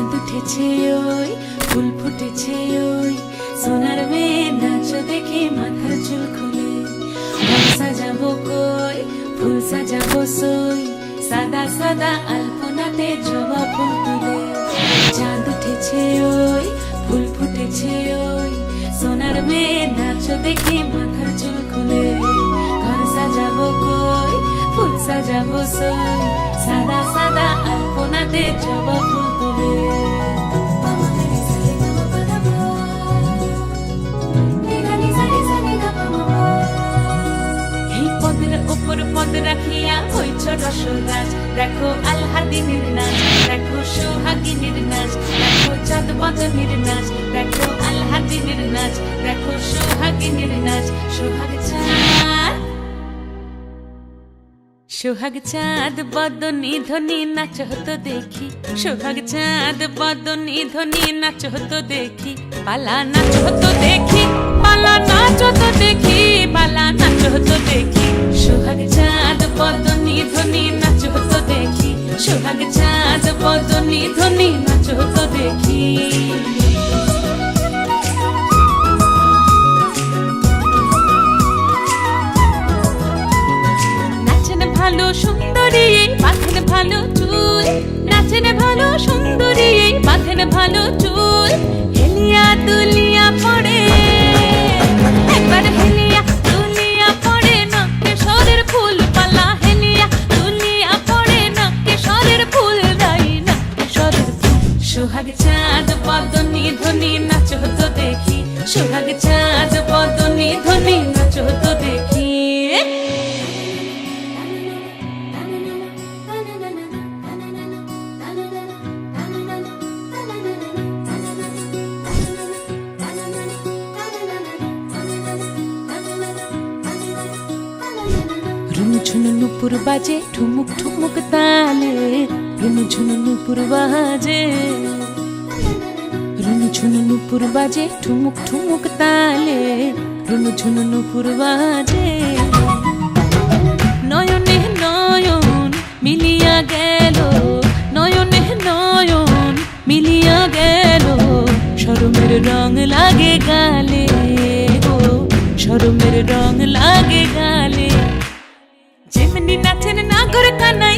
চাঁদ উঠেছে ওই ফুল ফুটেছে ওই সোনার মেয়ে নাচ দেখে মাথার চুল খুলে রং সাজাবো কই ফুল সাজাবো সই সাদা সাদা আলপনাতে জবা ফুল তুলে চাঁদ উঠেছে ওই ফুল ফুটেছে ওই সোনার মেয়ে নাচ দেখে মাথার চুল খুলে ঘর সাজাবো কই ফুল সাজাবো সই সাদা সাদা আলপনাতে জবা ফুল তুলে উপর পদ রাখিয়া হইছ রসরাজ দেখো আলহাদিনের নাচ দেখো সোহাগিনীর নাচ দেখো চাঁদ বদনের নাচ দেখো আলহাদিনের নাচ দেখো সোহাগিনীর নাচ সোহাগ চাঁদ বদনী ধ্বনি নাচ হতো দেখি সোহাগ চাঁদ বদনী ধ্বনি নাচ হতো দেখি পালা নাচ হতো দেখি পালা নাচ হতো দেখি পালা নাচ হতো দেখি সোহাগ চাঁদ বদনী ধ্বনি নাচ হতো দেখি সোহাগ চাঁদ বদনী ধ্বনি নাচ হতো দেখি ভালো সুন্দরী বাঁধেন ভালো চুল নাচেন ভালো সুন্দরী বাঁধেন ভালো চুল হেলিয়া দুলিয়া পড়ে একবার হেলিয়া দুলিয়া পড়ে নকে সরের ফুল পালা হেলিয়া দুলিয়া পড়ে নকে সরের ফুল রাই নকে সরের ফুল সোহাগ চাঁদ বদনী ধ্বনি নাচ হতো দেখি সোহাগ চাঁদ বদনী ধ্বনি নাচ হতো দেখি ঝুনু নুপুর বাজে ঠুমুক ঠুমুক তালে রুনু ঝুনু নুপুর বাজে রুনু ঝুনু নুপুর বাজে ঠুমুক ঠুমুক তালে রুনু ঝুনু নুপুর বাজে নয়নে নয়ন মিলিয়া গেল নয়নে নয়ন মিলিয়া গেল শরমের রং লাগে গালে গো শরমের রং লাগে গালে যেমনি নাচেন নাগর কানাই